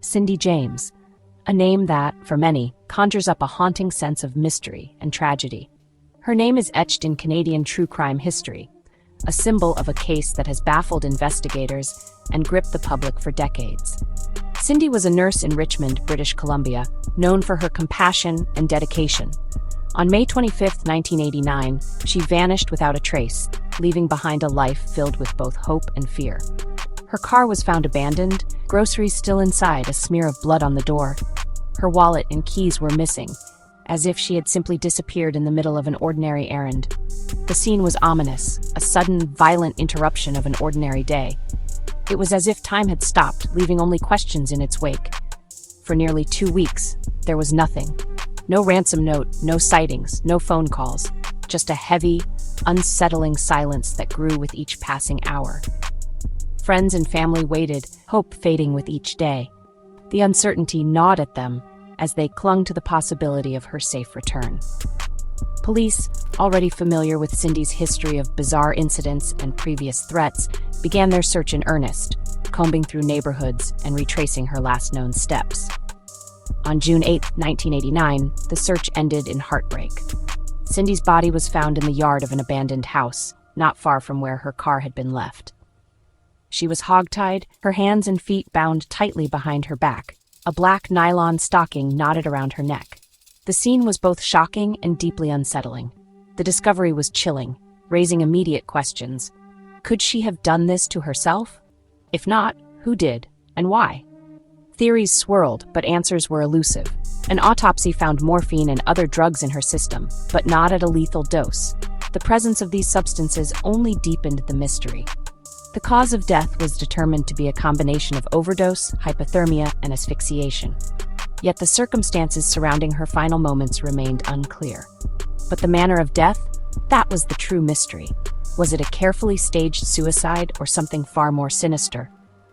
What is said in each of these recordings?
Cindy James, a name that, for many, conjures up a haunting sense of mystery and tragedy. Her name is etched in Canadian true crime history, a symbol of a case that has baffled investigators and gripped the public for decades. Cindy was a nurse in Richmond, British Columbia, known for her compassion and dedication. On May 25, 1989, she vanished without a trace, leaving behind a life filled with both hope and fear. Her car was found abandoned, groceries still inside, a smear of blood on the door. Her wallet and keys were missing, as if she had simply disappeared in the middle of an ordinary errand. The scene was ominous, a sudden, violent interruption of an ordinary day. It was as if time had stopped, leaving only questions in its wake. For nearly 2 weeks, there was nothing. No ransom note, no sightings, no phone calls, just a heavy, unsettling silence that grew with each passing hour. Friends and family waited, hope fading with each day. The uncertainty gnawed at them as they clung to the possibility of her safe return. Police, already familiar with Cindy's history of bizarre incidents and previous threats, began their search in earnest, combing through neighborhoods and retracing her last known steps. On June 8, 1989, the search ended in heartbreak. Cindy's body was found in the yard of an abandoned house, not far from where her car had been left. She was hogtied, her hands and feet bound tightly behind her back, a black nylon stocking knotted around her neck. The scene was both shocking and deeply unsettling. The discovery was chilling, raising immediate questions. Could she have done this to herself? If not, who did, and why? Theories swirled, but answers were elusive. An autopsy found morphine and other drugs in her system, but not at a lethal dose. The presence of these substances only deepened the mystery. The cause of death was determined to be a combination of overdose, hypothermia, and asphyxiation. Yet the circumstances surrounding her final moments remained unclear. But the manner of death? That was the true mystery. Was it a carefully staged suicide or something far more sinister?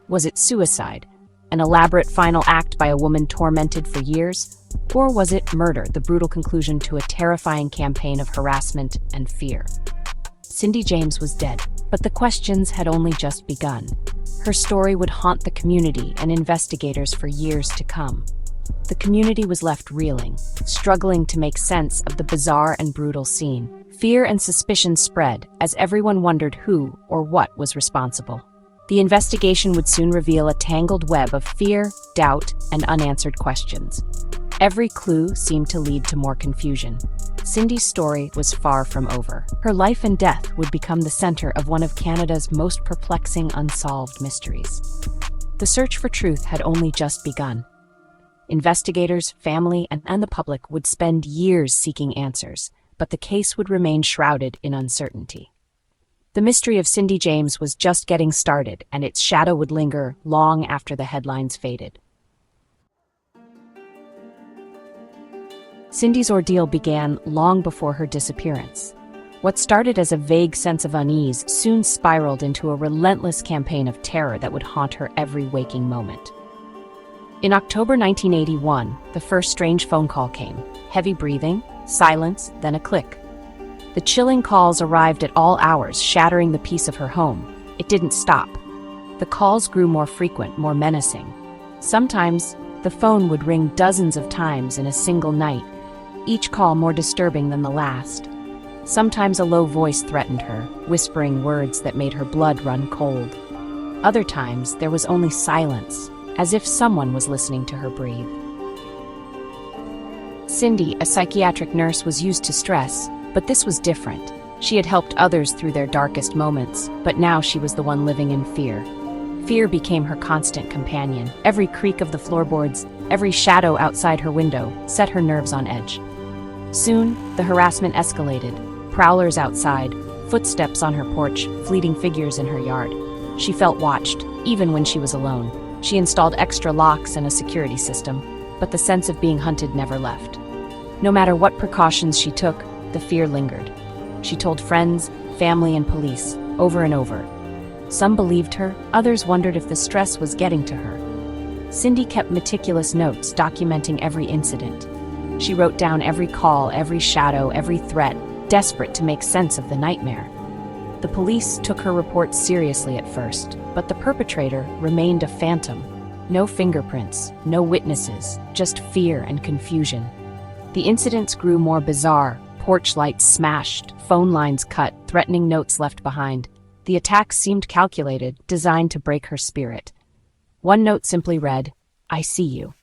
Was it suicide, an elaborate final act by a woman tormented for years? Or was it murder, the brutal conclusion to a terrifying campaign of harassment and fear? Cindy James was dead, but the questions had only just begun. Her story would haunt the community and investigators for years to come. The community was left reeling, struggling to make sense of the bizarre and brutal scene. Fear and suspicion spread as everyone wondered who or what was responsible. The investigation would soon reveal a tangled web of fear, doubt, and unanswered questions. Every clue seemed to lead to more confusion. Cindy's story was far from over. Her life and death would become the center of one of Canada's most perplexing unsolved mysteries. The search for truth had only just begun. Investigators, family, and the public would spend years seeking answers, but the case would remain shrouded in uncertainty. The mystery of Cindy James was just getting started, and its shadow would linger long after the headlines faded. Cindy's ordeal began long before her disappearance. What started as a vague sense of unease soon spiraled into a relentless campaign of terror that would haunt her every waking moment. In October 1981, the first strange phone call came. Heavy breathing, silence, then a click. The chilling calls arrived at all hours, shattering the peace of her home. It didn't stop. The calls grew more frequent, more menacing. Sometimes, the phone would ring dozens of times in a single night, each call more disturbing than the last. Sometimes a low voice threatened her, whispering words that made her blood run cold. Other times, there was only silence, as if someone was listening to her breathe. Cindy, a psychiatric nurse, was used to stress, but this was different. She had helped others through their darkest moments, but now she was the one living in fear. Fear became her constant companion. Every creak of the floorboards, every shadow outside her window, set her nerves on edge. Soon, the harassment escalated. Prowlers outside, footsteps on her porch, fleeting figures in her yard. She felt watched, even when she was alone. She installed extra locks and a security system, but the sense of being hunted never left. No matter what precautions she took, the fear lingered. She told friends, family, and police, over and over. Some believed her, others wondered if the stress was getting to her. Cindy kept meticulous notes documenting every incident. She wrote down every call, every shadow, every threat, desperate to make sense of the nightmare. The police took her reports seriously at first, but the perpetrator remained a phantom. No fingerprints, no witnesses, just fear and confusion. The incidents grew more bizarre, porch lights smashed, phone lines cut, threatening notes left behind. The attacks seemed calculated, designed to break her spirit. One note simply read, "I see you."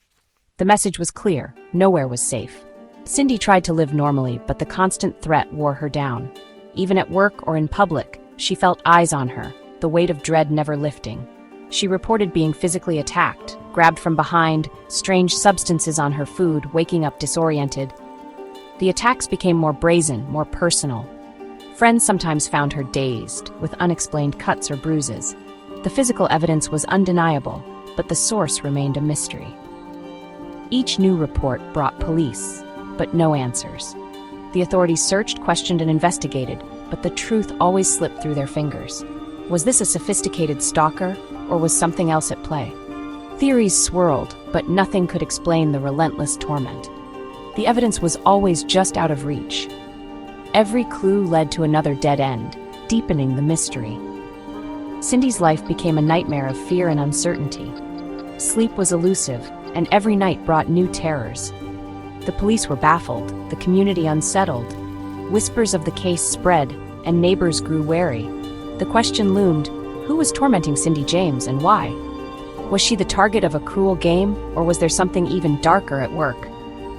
The message was clear, nowhere was safe. Cindy tried to live normally, but the constant threat wore her down. Even at work or in public, she felt eyes on her, the weight of dread never lifting. She reported being physically attacked, grabbed from behind, strange substances on her food, waking up disoriented. The attacks became more brazen, more personal. Friends sometimes found her dazed, with unexplained cuts or bruises. The physical evidence was undeniable, but the source remained a mystery. Each new report brought police, but no answers. The authorities searched, questioned, and investigated, but the truth always slipped through their fingers. Was this a sophisticated stalker, or was something else at play? Theories swirled, but nothing could explain the relentless torment. The evidence was always just out of reach. Every clue led to another dead end, deepening the mystery. Cindy's life became a nightmare of fear and uncertainty. Sleep was elusive, and every night brought new terrors. The police were baffled, the community unsettled. Whispers of the case spread, and neighbors grew wary. The question loomed, who was tormenting Cindy James and why? Was she the target of a cruel game, or was there something even darker at work?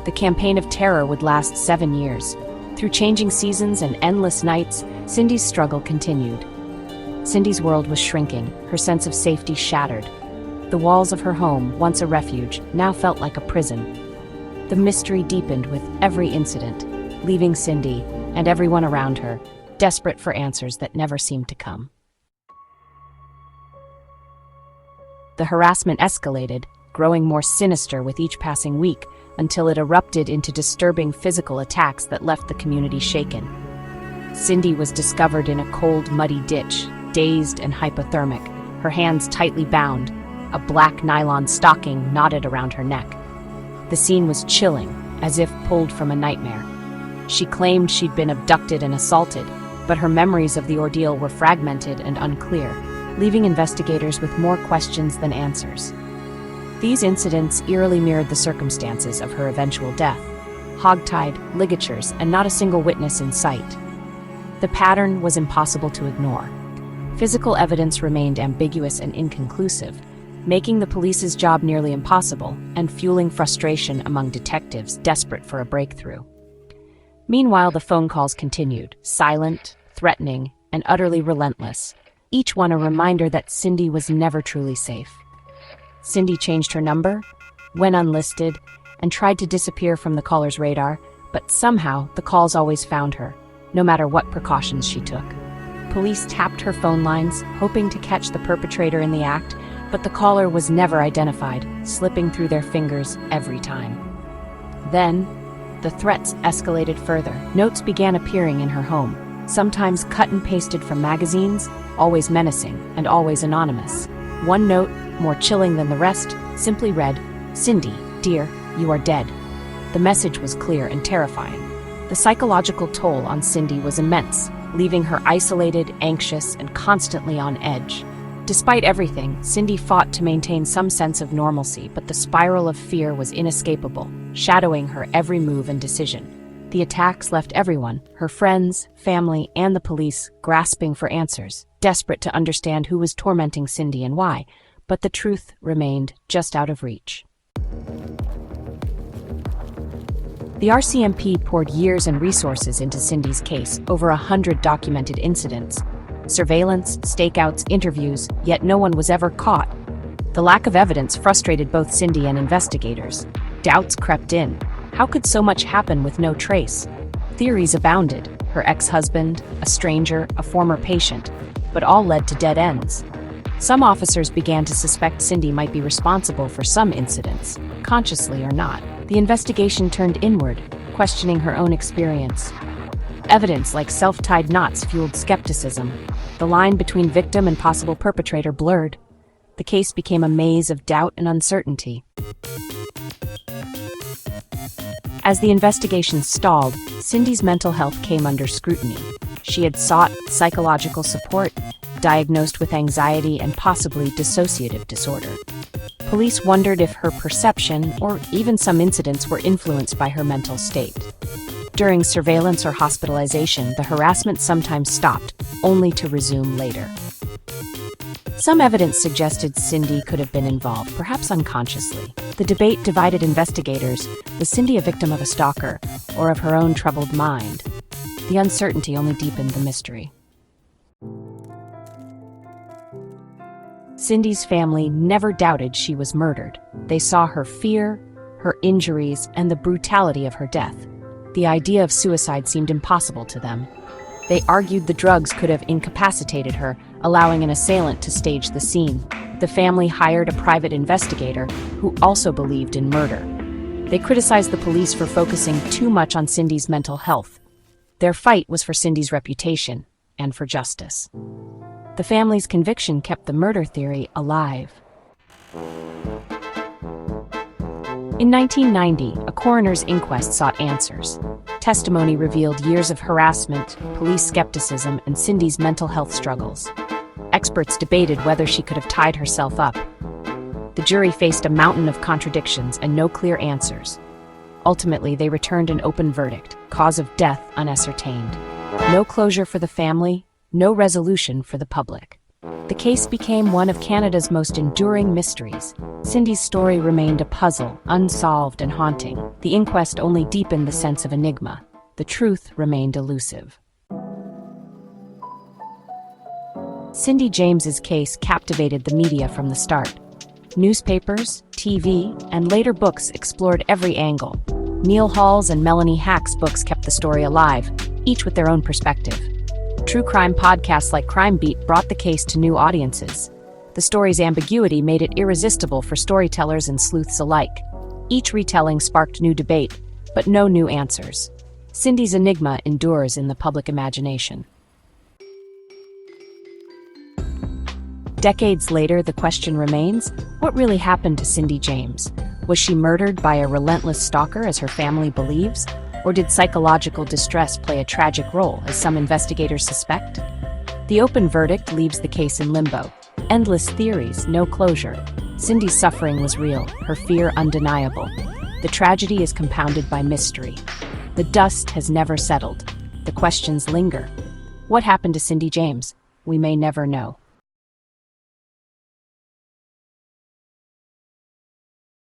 The campaign of terror would last 7 years. Through changing seasons and endless nights, Cindy's struggle continued. Cindy's world was shrinking, her sense of safety shattered. The walls of her home, once a refuge, now felt like a prison. The mystery deepened with every incident, leaving Cindy, and everyone around her, desperate for answers that never seemed to come. The harassment escalated, growing more sinister with each passing week, until it erupted into disturbing physical attacks that left the community shaken. Cindy was discovered in a cold, muddy ditch, dazed and hypothermic, her hands tightly bound, a black nylon stocking knotted around her neck. The scene was chilling, as if pulled from a nightmare. She claimed she'd been abducted and assaulted, but her memories of the ordeal were fragmented and unclear, leaving investigators with more questions than answers. These incidents eerily mirrored the circumstances of her eventual death: hogtied, ligatures, and not a single witness in sight. The pattern was impossible to ignore. Physical evidence remained ambiguous and inconclusive, making the police's job nearly impossible and fueling frustration among detectives desperate for a breakthrough. Meanwhile, the phone calls continued, silent, threatening, and utterly relentless, each one a reminder that Cindy was never truly safe. Cindy changed her number, went unlisted, and tried to disappear from the caller's radar, but somehow the calls always found her, no matter what precautions she took. Police tapped her phone lines, hoping to catch the perpetrator in the act, but the caller was never identified, slipping through their fingers every time. Then, the threats escalated further. Notes began appearing in her home, sometimes cut and pasted from magazines, always menacing and always anonymous. One note, more chilling than the rest, simply read, "Cindy, dear, you are dead." The message was clear and terrifying. The psychological toll on Cindy was immense, leaving her isolated, anxious, and constantly on edge. Despite everything, Cindy fought to maintain some sense of normalcy, but the spiral of fear was inescapable, shadowing her every move and decision. The attacks left everyone, her friends, family, and the police, grasping for answers, desperate to understand who was tormenting Cindy and why, but the truth remained just out of reach. The RCMP poured years and resources into Cindy's case, over 100 documented incidents. Surveillance, stakeouts, interviews, yet no one was ever caught. The lack of evidence frustrated both Cindy and investigators. Doubts crept in. How could so much happen with no trace? Theories abounded: her ex-husband, a stranger, a former patient, but all led to dead ends. Some officers began to suspect Cindy might be responsible for some incidents, consciously or not. The investigation turned inward, questioning her own experience. Evidence like self-tied knots fueled skepticism. The line between victim and possible perpetrator blurred. The case became a maze of doubt and uncertainty. As the investigation stalled, Cindy's mental health came under scrutiny. She had sought psychological support, diagnosed with anxiety and possibly dissociative disorder. Police wondered if her perception, or even some incidents, were influenced by her mental state. During surveillance or hospitalization, the harassment sometimes stopped, only to resume later. Some evidence suggested Cindy could have been involved, perhaps unconsciously. The debate divided investigators. Was Cindy a victim of a stalker, or of her own troubled mind? The uncertainty only deepened the mystery. Cindy's family never doubted she was murdered. They saw her fear, her injuries, and the brutality of her death. The idea of suicide seemed impossible to them. They argued the drugs could have incapacitated her, allowing an assailant to stage the scene. The family hired a private investigator who also believed in murder. They criticized the police for focusing too much on Cindy's mental health. Their fight was for Cindy's reputation and for justice. The family's conviction kept the murder theory alive. In 1990, a coroner's inquest sought answers. Testimony revealed years of harassment, police skepticism, and Cindy's mental health struggles. Experts debated whether she could have tied herself up. The jury faced a mountain of contradictions and no clear answers. Ultimately, they returned an open verdict: cause of death unascertained. No closure for the family, no resolution for the public. The case became one of Canada's most enduring mysteries. Cindy's story remained a puzzle, unsolved and haunting. The inquest only deepened the sense of enigma. The truth remained elusive. Cindy James's case captivated the media from the start. Newspapers, TV, and later books explored every angle. Neil Hall's and Melanie Hack's books kept the story alive, each with their own perspective. True crime podcasts like Crime Beat brought the case to new audiences. The story's ambiguity made it irresistible for storytellers and sleuths alike. Each retelling sparked new debate, but no new answers. Cindy's enigma endures in the public imagination. Decades later, the question remains: what really happened to Cindy James? Was she murdered by a relentless stalker, as her family believes? Or did psychological distress play a tragic role, as some investigators suspect? The open verdict leaves the case in limbo. Endless theories, no closure. Cindy's suffering was real, her fear undeniable. The tragedy is compounded by mystery. The dust has never settled. The questions linger. What happened to Cindy James? We may never know.